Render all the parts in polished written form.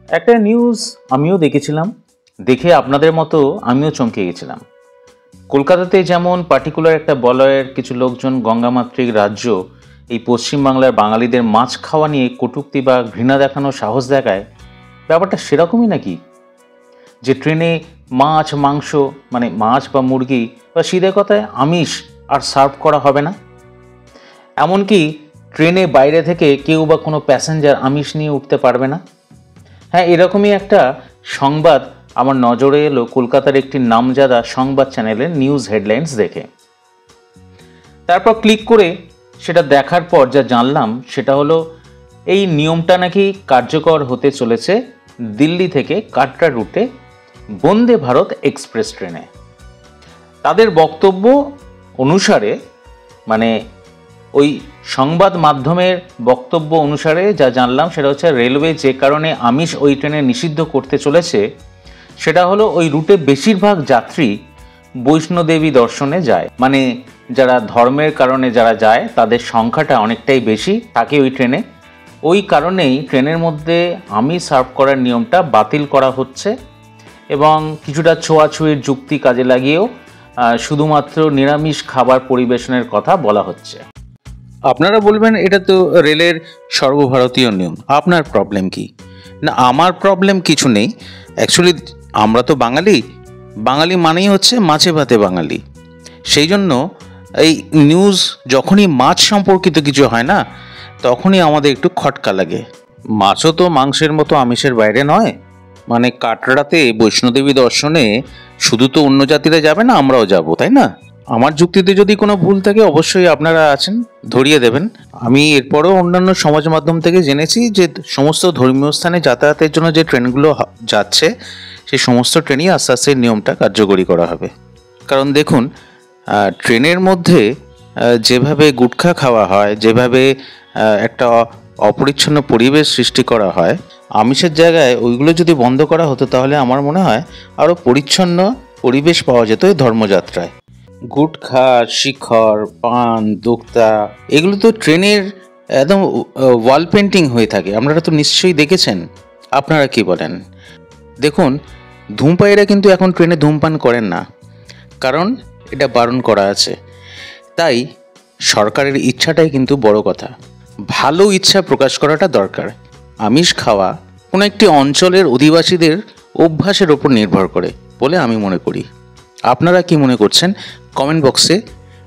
একটা নিউজ আমিও দেখেছিলাম, দেখে আপনাদের মতো আমিও চমকে গেছিলাম। কলকাতাতে যেমন পার্টিকুলার একটা বলয়ের কিছু লোকজন গঙ্গামাতৃক রাজ্য এই পশ্চিমবাংলার বাঙালিদের মাছ খাওয়া নিয়ে কটূক্তি বা ঘৃণা দেখানোর সাহস দেখায়, ব্যাপারটা সেরকমই নাকি? যে ট্রেনে মাছ মাংস মানে মাছ বা মুরগি বা সিধে কথায় আমিষ আর সার্ভ করা হবে না? এমনকি ট্রেনে বাইরে থেকে কেউ বা কোনো প্যাসেঞ্জার আমিষ নিয়ে উঠতে পারবে না? হ্যাঁ, এরকমই একটা সংবাদ আমার নজরে এলো কলকাতার একটি নামজাদা সংবাদ চ্যানেলের নিউজ হেডলাইন্স দেখে। তারপর ক্লিক করে সেটা দেখার পর যা জানলাম সেটা হলো এই নিয়মটা নাকি কার্যকর হতে চলেছে দিল্লি থেকে কাটরা রুটে বন্দে ভারত এক্সপ্রেস ট্রেনে। তাদের বক্তব্য অনুসারে, মানে ওই সংবাদ মাধ্যমের বক্তব্য অনুসারে যা জানলাম সেটা হচ্ছে রেলওয়ে যে কারণে আমিষ ওই ট্রেনে নিষিদ্ধ করতে চলেছে সেটা হলো ওই রুটে বেশিরভাগ যাত্রী বৈষ্ণোদেবী দর্শনে যায়। মানে যারা ধর্মের কারণে যারা যায় তাদের সংখ্যাটা অনেকটাই বেশি থাকে ওই ট্রেনে। ওই কারণেই ট্রেনের মধ্যে আমিষ সার্ভ করার নিয়মটা বাতিল করা হচ্ছে এবং কিছুটা ছোঁয়াছুঁয়ির যুক্তি কাজে লাগিয়েও শুধুমাত্র নিরামিষ খাবার পরিবেশনের কথা বলা হচ্ছে। আপনারা বলবেন এটা তো রেলের সর্বভারতীয় নিয়ম, আপনার প্রবলেম কি? না, আমার প্রবলেম কিছু নেই। অ্যাকচুয়ালি আমরা তো বাঙালি, বাঙালি মানেই হচ্ছে মাছে ভাতে বাঙালি। সেই জন্য এই নিউজ যখনই মাছ সম্পর্কিত কিছু হয় না তখনই আমাদের একটু খটকা লাগে। মাছও তো মাংসের মতো আমিষের বাইরে নয়। মানে কাটরাতে বৈষ্ণোদেবী দর্শনে শুধু তো অন্য জাতিরা যাবে না, আমরাও যাব, তাই না? আমার যুক্তিতে যদি কোনো ভুল থাকে অবশ্যই আপনারা আছেন, ধরিয়ে দেবেন। আমি এরপরও অন্যান্য সমাজ মাধ্যম থেকে জেনেছি যে সমস্ত ধর্মীয় স্থানে যাতায়াতের জন্য যে ট্রেনগুলো যাচ্ছে সেই সমস্ত ট্রেনই আস্তে আস্তে নিয়মটা কার্যকরী করা হবে। কারণ দেখুন, ট্রেনের মধ্যে যেভাবে গুটখা খাওয়া হয়, যেভাবে একটা অপরিচ্ছন্ন পরিবেশ সৃষ্টি করা হয়, আমিষের জায়গায় ওইগুলো যদি বন্ধ করা হতো তাহলে আমার মনে হয় আরও পরিচ্ছন্ন পরিবেশ পাওয়া যেত এই ধর্মযাত্রায়। গুটখা, শিখর, পান, দোক্তা এগুলো তো ট্রেনের একদম ওয়াল পেন্টিং হয়ে থাকে, আপনারা তো নিশ্চয়ই দেখেছেন। আপনারা কি বলেন? দেখুন, ধূমপায়ীরা কিন্তু এখন ট্রেনে ধূমপান করেন না, কারণ এটা বারণ করা আছে। তাই সরকারের ইচ্ছাটাই কিন্তু বড় কথা, ভালো ইচ্ছা প্রকাশ করাটা দরকার। আমিষ খাওয়া কোনো একটি অঞ্চলের অধিবাসীদের অভ্যাসের ওপর নির্ভর করে বলে আমি মনে করি। আপনারা কি মনে করছেন কমেন্ট বক্সে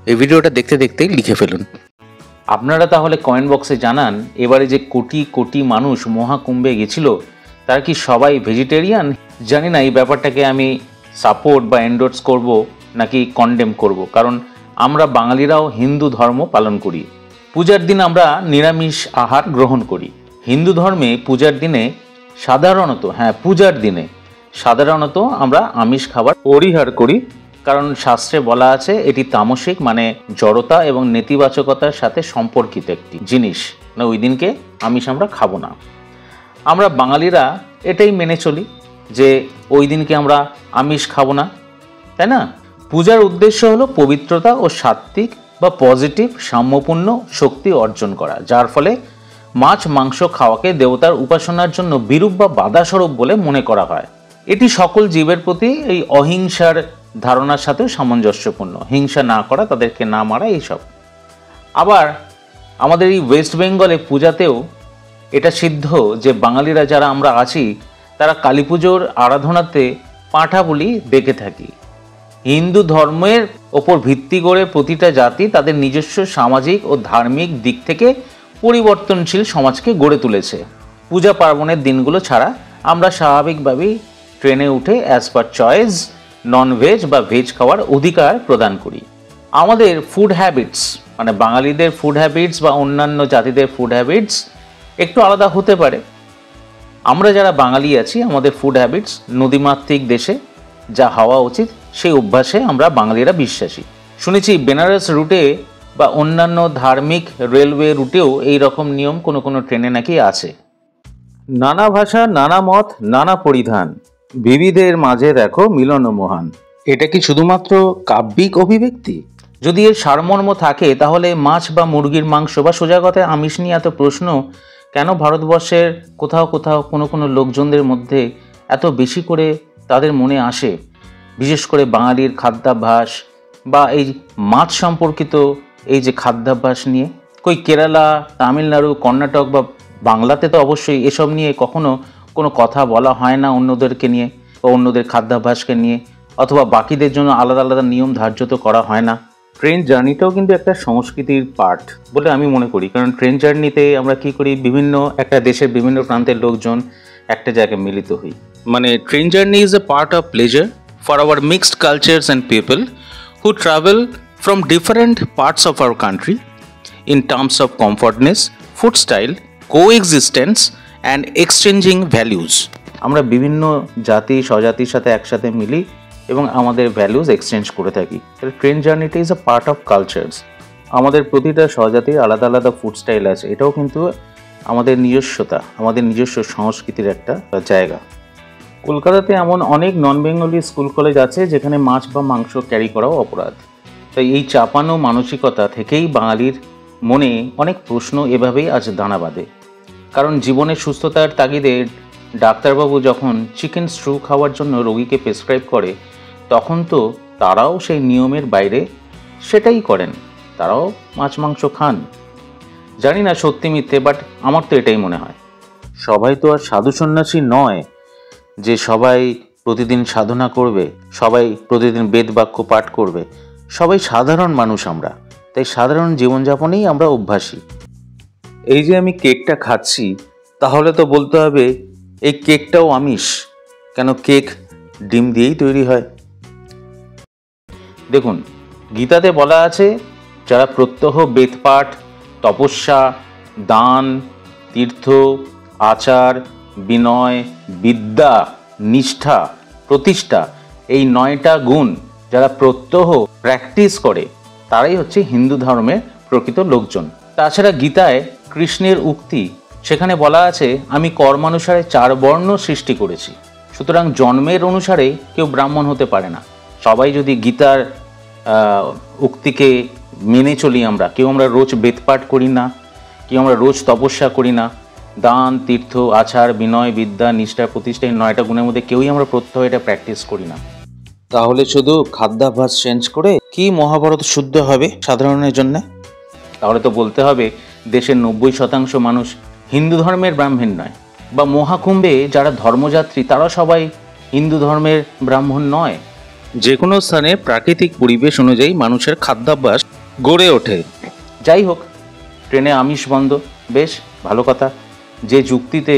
এই ভিডিওটা দেখতে দেখতে লিখে ফেলুন। আপনারা তাহলে কমেন্ট বক্সে জানান, এবারে যে কোটি কোটি মানুষ মহাকুম্ভে গেছিল তারা কি সবাই ভেজিটেরিয়ান? জানি না এই ব্যাপারটাকে আমি সাপোর্ট বা এন্ডোর্স করব নাকি কন্ডেম করব, কারণ আমরা বাঙালিরাও হিন্দু ধর্ম পালন করি। পূজার দিন আমরা নিরামিষ আহার গ্রহণ করি। হিন্দু ধর্মে পূজার দিনে সাধারণত আমরা আমিষ খাবার পরিহার করি, কারণ শাস্ত্রে বলা আছে এটি তামসিক মানে জড়তা এবং নেতিবাচকতার সাথে সম্পর্কিত একটি জিনিস, না ওই দিনকে আমিষ আমরা খাবো না। আমরা বাঙালিরা এটাই মেনে চলি যে ওই দিনকে আমরা আমিষ খাবো না, তাই না? পূজার উদ্দেশ্য হলো পবিত্রতা ও সাত্ত্বিক বা পজিটিভ সাম্যপূর্ণ শক্তি অর্জন করা, যার ফলে মাছ মাংস খাওয়াকে দেবতার উপাসনার জন্য বিরূপ বা বাধাস্বরূপ বলে মনে করা হয়। এটি সকল জীবের প্রতি এই অহিংসার ধারণার সাথেও সামঞ্জস্যপূর্ণ, হিংসা না করা, তাদেরকে না মারা, এইসব। আবার আমাদের এই ওয়েস্ট বেঙ্গলে পূজাতেও এটা সিদ্ধ যে বাঙালিরা যারা আমরা আছি তারা কালী পুজোর আরাধনাতে পাঁঠা বলি দেখে থাকি। হিন্দু ধর্মের ওপর ভিত্তি করে প্রতিটা জাতি তাদের নিজস্ব সামাজিক ও ধার্মিক দিক থেকে পরিবর্তনশীল সমাজকে গড়ে তুলেছে। পূজা পার্বণের দিনগুলো ছাড়া আমরা স্বাভাবিকভাবেই ট্রেনে উঠে as per choice non veg বা ভেজ খাওয়ার অধিকার প্রদান করি। আমাদের ফুড হ্যাবিটস মানে বাঙালিদের ফুড হ্যাবিটস বা অন্যান্য জাতিদের ফুড হ্যাবিটস একটু আলাদা হতে পারে। আমরা যারা বাঙালি আছি আমাদের ফুড হ্যাবিটস নদীমাতৃক দেশে যা হওয়া উচিত সেই অভ্যাসে আমরা বাঙালিরা বিশ্বাসী। শুনেছি বেনারস রুটে বা অন্যান্য ধার্মিক রেলওয়ে রুটেও এই রকম নিয়ম কোনো কোনো ট্রেনে নাকি আছে। নানা ভাষা, নানা মত, নানা পরিধান, বিবিধের মাঝে দেখো মিলন মহান। এটা কি শুধুমাত্র কাব্যিক অভিব্যক্তি? যদি এর সারমর্ম থাকে তাহলে মাছ বা মুরগির মাংস বা সোজা কথায় আমিষ নিয়ে এত প্রশ্ন কেন ভারতবর্ষের কোথাও কোথাও কোনো কোনো লোকজনদের মধ্যে এত বেশি করে তাদের মনে আসে, বিশেষ করে বাঙালির খাদ্যাভ্যাস বা এই মাছ সম্পর্কিত এই যে খাদ্যাভ্যাস নিয়ে? কই কেরালা, তামিলনাড়ু, কর্ণাটক বা বাংলাতে তো অবশ্যই এসব নিয়ে কখনো কোনো কথা বলা হয় না অন্যদেরকে নিয়ে বা অন্যদের খাদ্যাভ্যাসকে নিয়ে, অথবা বাকিদের জন্য আলাদা আলাদা নিয়ম ধার্য তো করা হয় না। ট্রেন জার্নিটাও কিন্তু একটা সংস্কৃতির পার্ট বলে আমি মনে করি, কারণ ট্রেন জার্নিতে আমরা কি করি, বিভিন্ন একটা দেশের বিভিন্ন প্রান্তের লোকজন একটা জায়গায় মিলিত হই। মানে train journey is a part of pleasure for our mixed cultures and people who travel from different parts of our country in terms of comfortness, food style, coexistence and exchanging values. আমরা বিভিন্ন জাতি স্বজাতির সাথে একসাথে মিলি এবং আমাদের values exchange করে থাকি। Train জার্নিটা is a part of cultures. আমাদের প্রতিটা স্বজাতির আলাদা আলাদা ফুড স্টাইল আছে, এটাও কিন্তু আমাদের নিজস্বতা, আমাদের নিজস্ব সংস্কৃতির একটা জায়গা। কলকাতাতে এমন অনেক নন বেঙ্গলি স্কুল কলেজ আছে যেখানে মাছ বা মাংস ক্যারি করাও অপরাধ। তাই এই চাপানো মানসিকতা থেকেই বাঙালির মনে অনেক প্রশ্ন এভাবেই আজ দানা বাঁধে। কারণ জীবনের সুস্থতার তাগিদে ডাক্তারবাবু যখন চিকেন স্ট্রু খাওয়ার জন্য রোগীকে প্রেসক্রাইব করে, তখন তো তারাও সেই নিয়মের বাইরে সেটাই করেন, তারাও মাছ মাংস খান। জানি না সত্যি মিথ্যে, বাট আমার তো এটাই মনে হয়। সবাই তো আর সাধু সন্ন্যাসী নয় যে সবাই প্রতিদিন সাধনা করবে, সবাই প্রতিদিন বেদ বাক্য পাঠ করবে। সবাই সাধারণ মানুষ আমরা, তাই সাধারণ জীবনযাপনেই আমরা অভ্যাসী। এই যে আমি কেকটা খাচ্ছি, তাহলে তো বলতে হবে এই কেকটাও আমিষ, কেন কেক ডিম দিয়েই তৈরি হয়। দেখুন, গীতাতে বলা আছে যারা প্রত্যহ বেদপাঠ, তপস্যা, দান, তীর্থ, আচার, বিনয়, বিদ্যা, নিষ্ঠা, প্রতিষ্ঠা, এই 9টা গুণ যারা প্রত্যহ প্র্যাকটিস করে, তারাই হচ্ছে হিন্দু ধর্মের প্রকৃত লোকজন। তাছাড়া গীতায় কৃষ্ণের উক্তি, সেখানে বলা আছে আমি কর্মানুসারে 4 বর্ণ সৃষ্টি করেছি। সুতরাং জন্মের অনুসারে কেউ ব্রাহ্মণ হতে পারে না। সবাই যদি গীতার উক্তিকে মেনে চলি, কেউ আমরা রোজ বেদপাঠ করি না, কেউ আমরা রোজ তপস্যা করি না, দান, তীর্থ, আচার, বিনয়, বিদ্যা, নিষ্ঠা, প্রতিষ্ঠা, এই 9টা গুণের মধ্যে কেউই আমরা প্রত্যহ এটা প্র্যাকটিস করি না, তাহলে শুধু খাদ্যাভ্যাস চেঞ্জ করে কি মহাভারত শুদ্ধ হবে সাধারণের জন্য? তাহলে তো বলতে হবে দেশের 90% মানুষ হিন্দু ধর্মের ব্রাহ্মণ নয়, বা মহাকুম্ভে যারা ধর্মযাত্রী তারা সবাই হিন্দু ধর্মের ব্রাহ্মণ নয়। যে কোনো স্থানে প্রাকৃতিক পরিবেশ অনুযায়ী মানুষের খাদ্যাভ্যাস গড়ে ওঠে। যাই হোক, ট্রেনে আমিষ বন্ধ, বেশ ভালো কথা। যে যুক্তিতে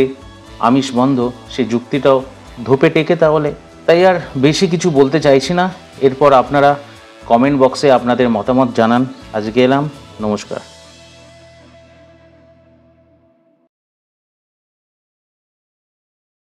আমিষ বন্ধ, সে যুক্তিটাও ধোপে টেকে তাহলে। তাই আর বেশি কিছু বলতে চাইছি না। এরপর আপনারা কমেন্ট বক্সে আপনাদের মতামত জানান। আজকে এলাম, নমস্কার।